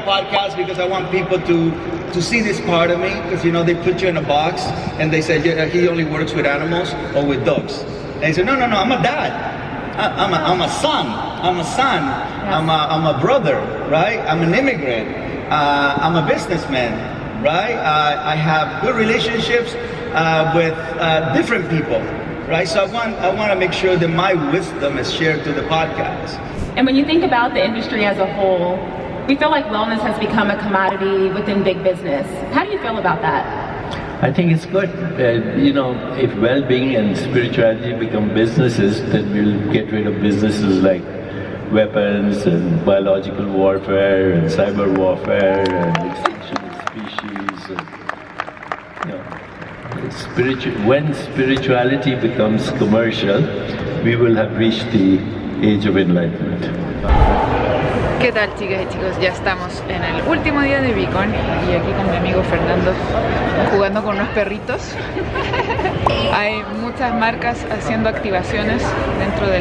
podcast because I want people to see this part of me, because you know they put you in a box and they say he only works with animals or with dogs. And he said, no, I'm a dad. I'm a son. I'm a brother, right? I'm an immigrant. I'm a businessman, right? I have good relationships with different people, right? So I want to make sure that my wisdom is shared through the podcast. And when you think about the industry as a whole, we feel like wellness has become a commodity within big business. How do you feel about that? I think it's good. You know, if well-being and spirituality become businesses, then we'll get rid of businesses like weapons and biological warfare and cyber warfare and extinction of species. And, you know, when spirituality becomes commercial, we will have reached the age of enlightenment. ¿Qué tal, chicas y chicos? Ya estamos en el último día de VeeCon y aquí con mi amigo Fernando jugando con unos perritos. Hay muchas marcas haciendo activaciones dentro de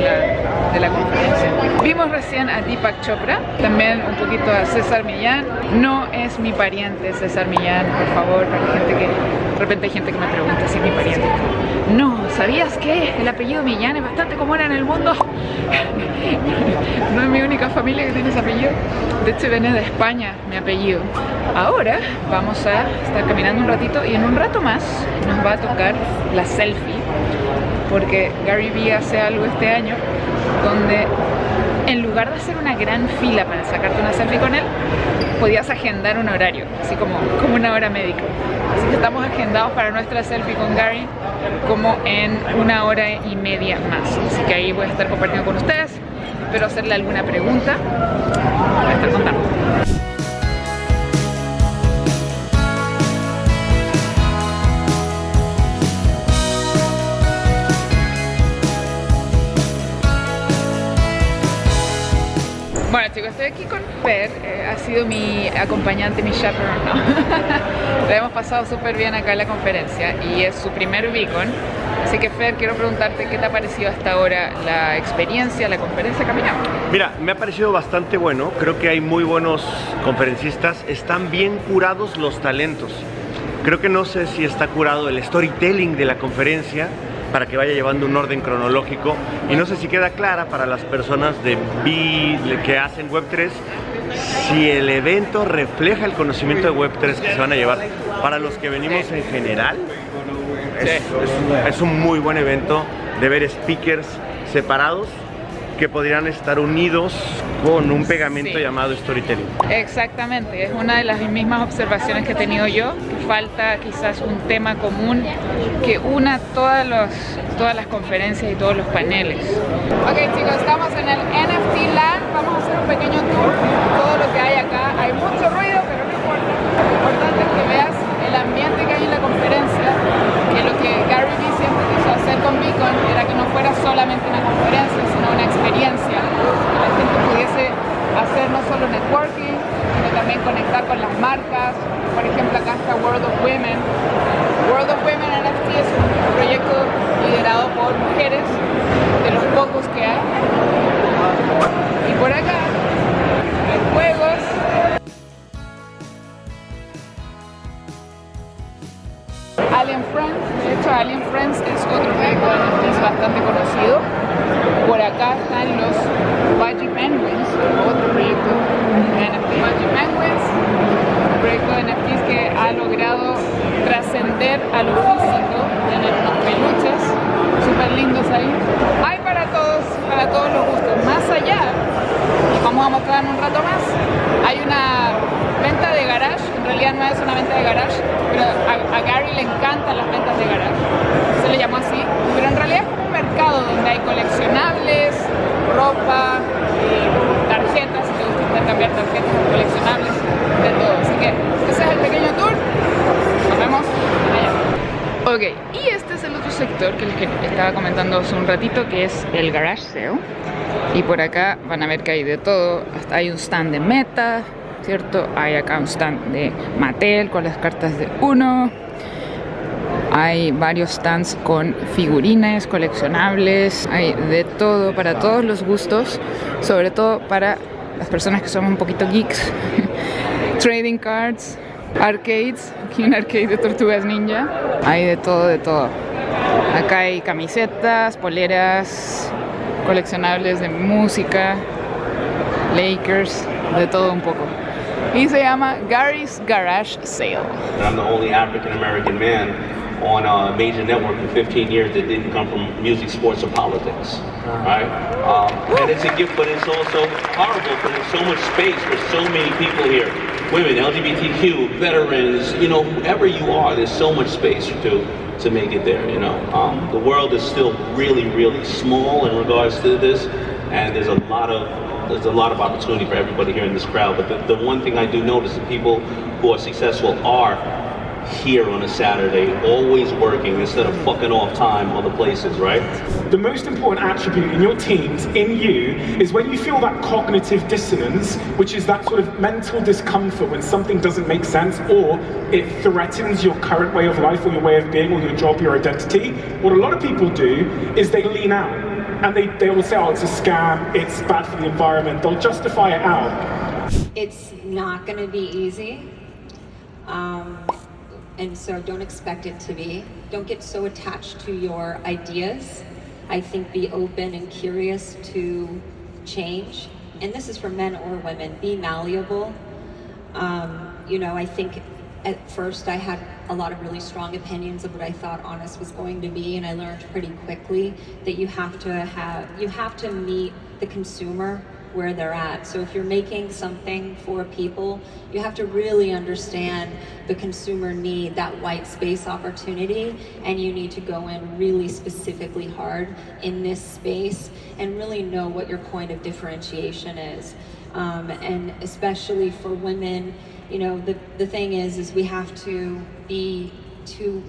la conferencia. Vimos recién a Deepak Chopra, también un poquito a César Millan. No es mi pariente César Millan, por favor, para la gente que... De repente hay gente que me pregunta si es mi pariente. No, ¿sabías que el apellido Millan es bastante común en el mundo? No es mi única familia que tiene ese apellido. De hecho viene de España mi apellido. Ahora vamos a estar caminando un ratito y en un rato más nos va a tocar la selfie, porque Gary Vee hace algo este año donde en lugar de hacer una gran fila para sacarte una selfie con él, podías agendar un horario, así como una hora médica. Así que estamos agendados para nuestra selfie con Gary como en 1 hora y media más. Así que ahí voy a estar compartiendo con ustedes. Espero hacerle alguna pregunta. Voy a estar contando. Bueno, chicos, estoy aquí con Fer, ha sido mi acompañante, mi chaperone, ¿no? La hemos pasado súper bien acá en la conferencia y es su primer VeeCon. Así que Fer, quiero preguntarte qué te ha parecido hasta ahora la experiencia, la conferencia caminando. Mira, me ha parecido bastante bueno, creo que hay muy buenos conferencistas, están bien curados los talentos. Creo que no sé si está curado el storytelling de la conferencia, para que vaya llevando un orden cronológico, y no sé si queda clara para las personas de que hacen Web3 si el evento refleja el conocimiento de Web3 que se van a llevar. Para los que venimos en general, es un muy buen evento de ver speakers separados que podrían estar unidos con un pegamento llamado storytelling. Exactamente, es una de las mismas observaciones que he tenido yo, que falta quizás un tema común que una todas las conferencias y todos los paneles. Ok, chicos, estamos en el NFT Land, vamos a hacer un pequeño tour de todo lo que hay acá. Hay mucho ruido, pero no importa. Lo importante es que veas el ambiente que hay en la conferencia, que lo que Gary Vee siempre quiso hacer con VeeCon era que no fuera solamente una conferencia, sino una experiencia, que la gente pudiese hacer no solo networking, sino también conectar con las marcas. Por ejemplo, acá está World of Women. World of Women NFT es un proyecto liderado por mujeres, de los pocos que hay. Y por acá hay juegos. Alien Friends, de hecho Alien Friends es otro proyecto de NFTs bastante conocido. Por acá están los Budgie Penguins, otro proyecto de NFT. Budgie Penguins, un proyecto de NFTs que ha logrado trascender a lo físico, tener unos peluches súper lindos ahí. Hay para todos los gustos. Más allá, y vamos a mostrar en un rato más, hay una venta de garage. En realidad no es una venta de garage, pero a Gary le encantan las ventas de garage, se le llamó así, pero en realidad es como un mercado donde hay coleccionables, ropa, tarjetas, si te gusta intercambiar tarjetas, coleccionables, de todo. Así que ese es el pequeño tour, nos vemos allá. Ok, y este es el otro sector que les estaba comentando hace un ratito, que es el garage sale. Y por acá van a ver que hay de todo, hasta hay un stand de Meta, ¿cierto? Hay acá un stand de Mattel con las cartas de Uno. Hay varios stands con figurines, coleccionables, hay de todo, para todos los gustos, sobre todo para las personas que somos un poquito geeks. trading cards, arcades, aquí un arcade de Tortugas Ninja, hay de todo, de todo. Acá hay camisetas, poleras, coleccionables de música, Lakers, de todo un poco. Y se llama Gary's Garage Sale. I'm the only African American man on a major network for 15 years that didn't come from music, sports, or politics. Right? And it's a gift, but it's also horrible because there's so much space for so many people here. Women, LGBTQ, veterans, you know, whoever you are, there's so much space to make it there, you know. The world is still really, really small in regards to this, and there's a lot of opportunity for everybody here in this crowd. But the one thing I do notice is people who are successful are here on a Saturday, always working instead of fucking off time other places, right? The most important attribute in your teams, in you, is when you feel that cognitive dissonance, which is that sort of mental discomfort when something doesn't make sense or it threatens your current way of life or your way of being or your job, your identity. What a lot of people do is they lean out and they will say, oh, it's a scam, it's bad for the environment. They'll justify it out. It's not going to be easy. And so don't expect it to be. Don't get so attached to your ideas. I think be open and curious to change. And this is for men or women. Be malleable. You know, I think at first I had a lot of really strong opinions of what I thought Honest was going to be, and I learned pretty quickly that you have to meet the consumer where they're at. So if you're making something for people, you have to really understand the consumer need, that white space opportunity, and you need to go in really specifically hard in this space and really know what your point of differentiation is. And especially for women, you know, the thing is we have to be two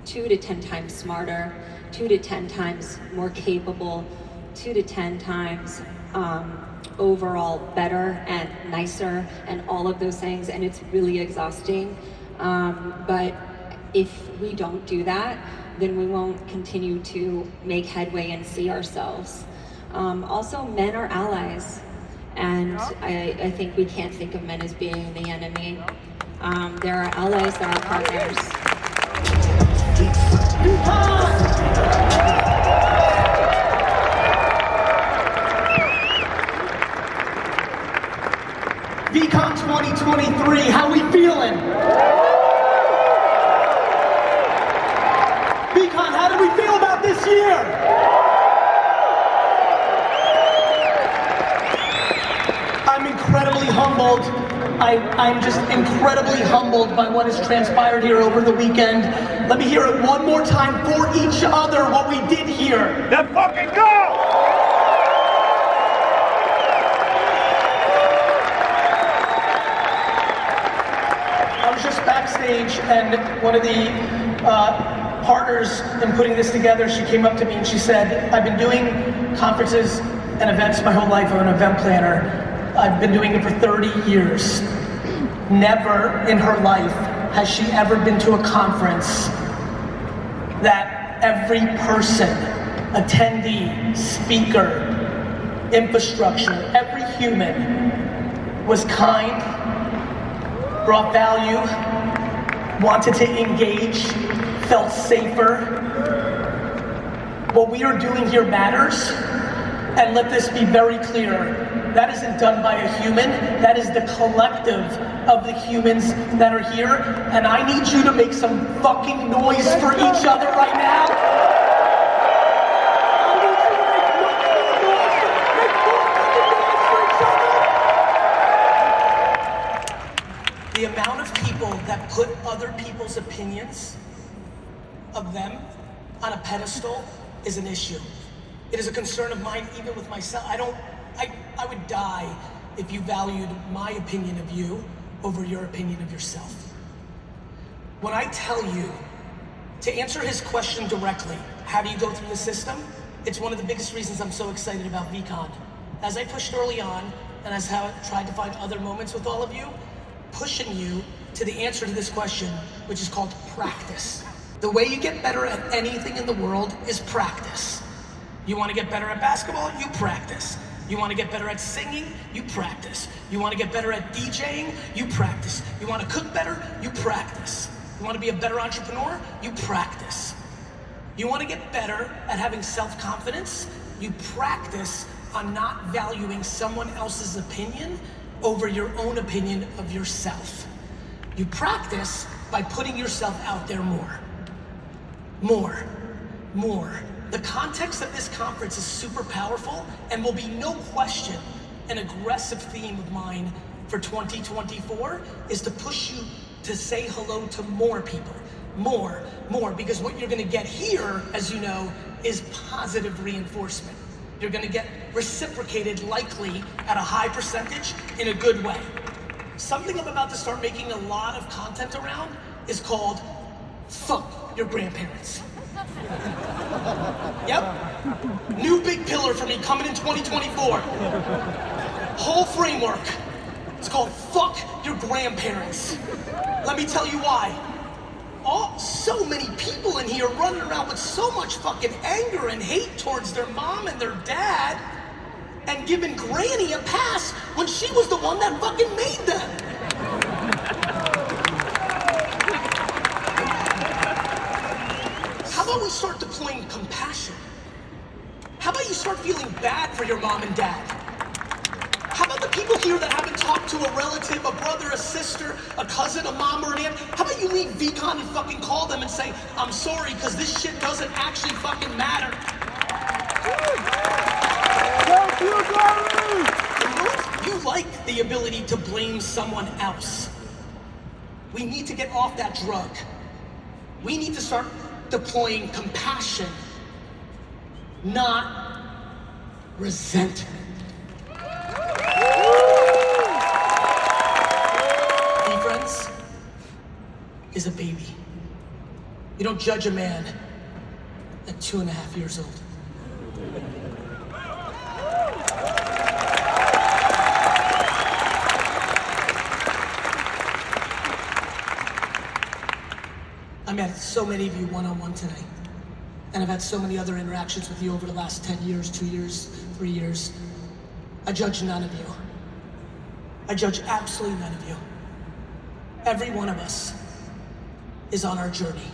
to 10 times smarter, 2 to 10 times more capable, 2 to 10 times overall better and nicer and all of those things, and it's really exhausting. But if we don't do that, then we won't continue to make headway and see ourselves. Also, men are allies, and I think we can't think of men as being the enemy. There are allies that are partners. VeeCon 2023, how we feeling? VeeCon, how do we feel about this year? I'm incredibly humbled. I'm just incredibly humbled by what has transpired here over the weekend. Let me hear it one more time for each other, what we did here. Let's fucking go! Backstage, and one of the partners in putting this together, she came up to me and she said, I've been doing conferences and events my whole life. I'm an event planner. I've been doing it for 30 years. Never in her life has she ever been to a conference that every person, attendee, speaker, infrastructure, every human was kind, brought value, wanted to engage, felt safer. What we are doing here matters, and let this be very clear. That isn't done by a human, that is the collective of the humans that are here, and I need you to make some fucking noise for each other right now. The amount of people that put other people's opinions of them on a pedestal is an issue. It is a concern of mine, even with myself. I would die if you valued my opinion of you over your opinion of yourself. When I tell you, to answer his question directly, how do you go through the system? It's one of the biggest reasons I'm so excited about VeeCon. As I pushed early on, and as how I tried to find other moments with all of you, pushing you to the answer to this question, which is called practice. The way you get better at anything in the world is practice. You want to get better at basketball? You practice. You want to get better at singing? You practice. You want to get better at DJing? You practice. You want to cook better? You practice. You want to be a better entrepreneur? You practice. You want to get better at having self-confidence? You practice on not valuing someone else's opinion over your own opinion of yourself. You practice by putting yourself out there more. More. The context of this conference is super powerful and will be no question an aggressive theme of mine for 2024 is to push you to say hello to more people. More, because what you're gonna get here, as you know, is positive reinforcement. You're gonna get reciprocated likely at a high percentage in a good way. Something I'm about to start making a lot of content around is called fuck your grandparents. Yep. New big pillar for me coming in 2024. Whole framework. It's called fuck your grandparents. Let me tell you why. So many people in here running around with so much fucking anger and hate towards their mom and their dad and giving Granny a pass when she was the one that fucking made them. How about we start deploying compassion? How about you start feeling bad for your mom and dad? How about the people here that haven't talked to a relative, a brother, a sister, a cousin, a mom, or an aunt? How about you leave VeeCon and fucking call them and say, I'm sorry, because this shit doesn't actually fucking matter. You like the ability to blame someone else. We need to get off that drug. We need to start deploying compassion, not resentment. Friends is a baby. You don't judge a man at 2.5 years old. I met so many of you one-on-one tonight, and I've had so many other interactions with you over the last 10 years, 2 years, 3 years. I judge none of you. I judge absolutely none of you. Every one of us is on our journey.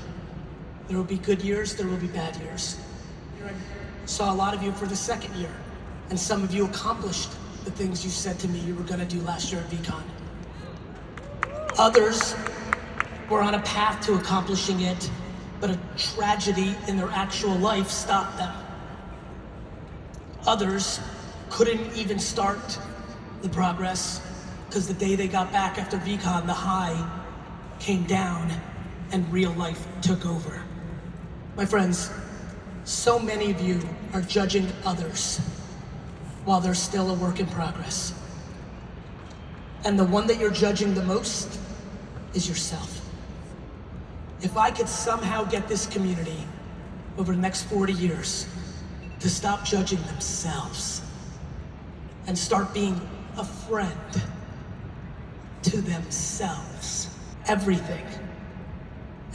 There will be good years, there will be bad years. I saw a lot of you for the second year, and some of you accomplished the things you said to me you were gonna do last year at VeeCon. Others were on a path to accomplishing it, but a tragedy in their actual life stopped them. Others couldn't even start the progress because the day they got back after VeeCon, the high came down and real life took over. My friends, so many of you are judging others while they're still a work in progress. And the one that you're judging the most is yourself. If I could somehow get this community over the next 40 years to stop judging themselves and start being a friend to themselves, everything,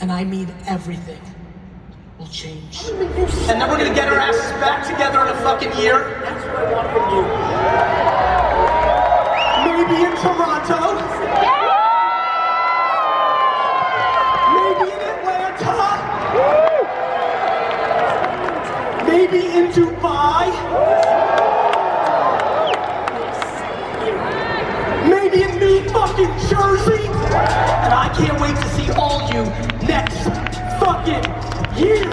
and I mean everything, will change. And then we're gonna get our asses back together in a fucking year. That's what I want from you. Maybe in Toronto. Maybe in Atlanta. Maybe in Dubai. Maybe in New fucking Jersey, and I can't wait to see all you next fucking year.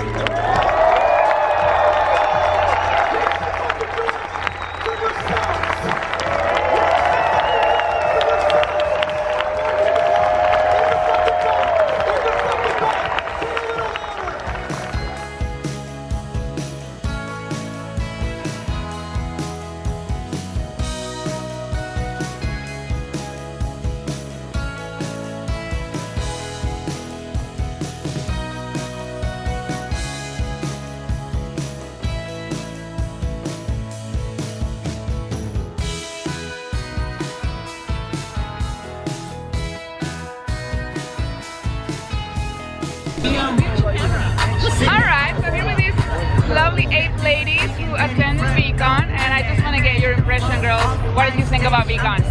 What did you think about VeeCon?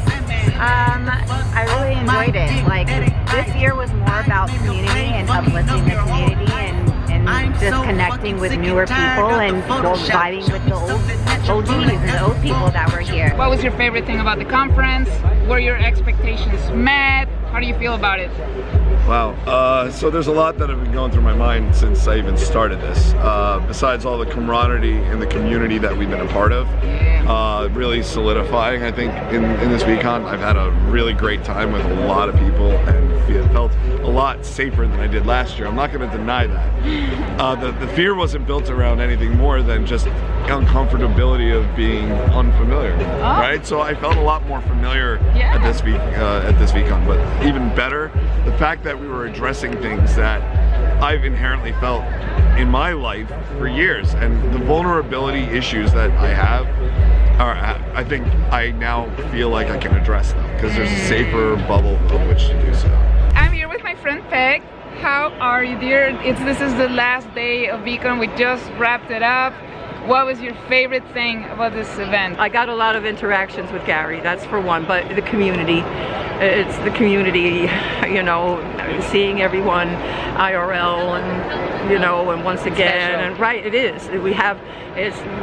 I really enjoyed it. Like, this year was more about community and uplifting the community and just connecting with newer people and vibing with the old OGs and old people that were here. What was your favorite thing about the conference? Were your expectations met? How do you feel about it? Wow, so there's a lot that have been going through my mind since I even started this. Besides all the camaraderie and the community that we've been a part of, really solidifying, I think, in this VeeCon. I've had a really great time with a lot of people and it felt a lot safer than I did last year. I'm not going to deny that. The fear wasn't built around anything more than just uncomfortability of being unfamiliar, right? So I felt a lot more familiar at this VeeCon, but even better, the fact that we were addressing things that I've inherently felt in my life for years, and the vulnerability issues that I have I think I now feel like I can address them because there's a safer bubble in which to do so. I'm here with my friend Peg. How are you, dear? This is the last day of VeeCon. We just wrapped it up. What was your favorite thing about this event? I got a lot of interactions with Gary, that's for one, but the community. It's the community, you know, seeing everyone IRL and, you know, and once again, and right, it is. We have,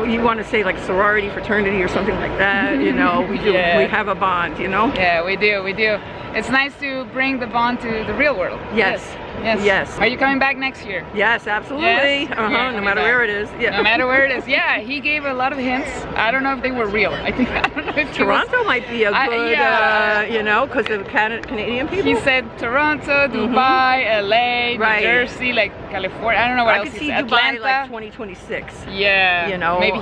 you want to say like sorority, fraternity or something like that, you know, we do, we have a bond, you know? Yeah, we do. It's nice to bring the bond to the real world. Yes. Yes. Are you coming back next year? Yes, absolutely. Yes? No matter where it is. Yeah. No matter where it is. Yeah, he gave a lot of hints. I don't know if they were real. I don't know if Toronto might be a good, you know, because of Canadian people. He said Toronto, Dubai, LA, New Jersey, like California. I don't know what else he said. Dubai, Atlanta. like 2026. Yeah. You know, maybe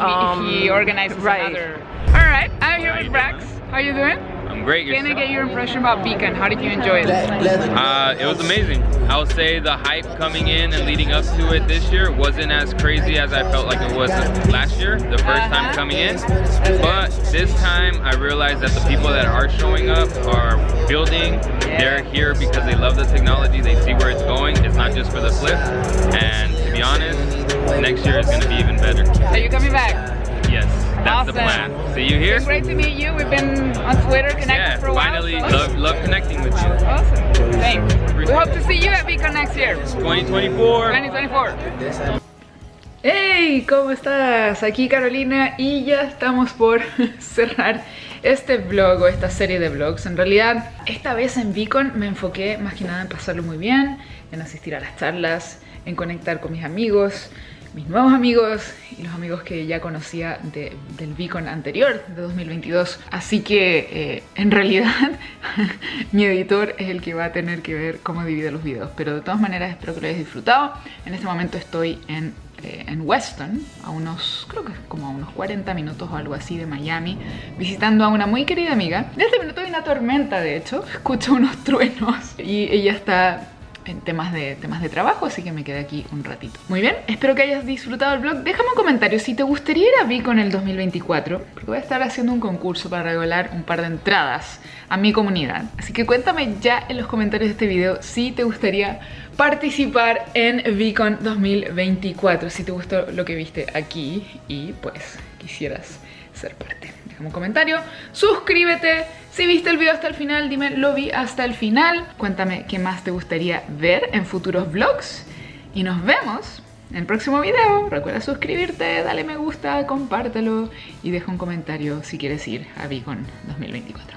he organizes another. All right, I'm here with Brax. How you doing? I'm great. Can I get your impression about VeeCon? How did you enjoy it? It was amazing. I would say the hype coming in and leading up to it this year wasn't as crazy as I felt like it was last year, the first time coming in. But this time I realized that the people that are showing up are building. They're here because they love the technology. They see where it's going. It's not just for the flip. And to be honest, next year is going to be even better. Are you coming back? Yes, that's the plan. See you here. It's great to meet you. We've been on Twitter connected for a while. Finally, love connecting with you. Awesome. Thanks. We hope to see you at VeeCon next year. 2024. Hey, ¿cómo estás? Aquí Carolina y ya estamos por cerrar este vlog o esta serie de vlogs. En realidad, esta vez en VeeCon me enfoqué más que nada en pasarlo muy bien, en asistir a las charlas, en conectar con mis amigos, mis nuevos amigos y los amigos que ya conocía del VeeCon anterior, de 2022. Así que en realidad mi editor es el que va a tener que ver cómo divide los videos. Pero de todas maneras espero que lo hayas disfrutado. En este momento estoy en Weston, a unos, creo que es como a unos 40 minutos o algo así de Miami, visitando a una muy querida amiga. En este minuto hay una tormenta, de hecho, escucho unos truenos y ella está en temas de trabajo, así que me quedé aquí un ratito. Muy bien, espero que hayas disfrutado el vlog. Déjame un comentario si te gustaría ir a VeeCon el 2024, porque voy a estar haciendo un concurso para regalar un par de entradas a mi comunidad. Así que cuéntame ya en los comentarios de este video si te gustaría participar en VeeCon 2024, si te gustó lo que viste aquí y pues quisieras ser parte. Déjame un comentario, suscríbete. Si viste el video hasta el final, dime lo vi hasta el final. Cuéntame qué más te gustaría ver en futuros vlogs. Y nos vemos en el próximo video. Recuerda suscribirte, dale me gusta, compártelo y deja un comentario si quieres ir a VeeCon 2024.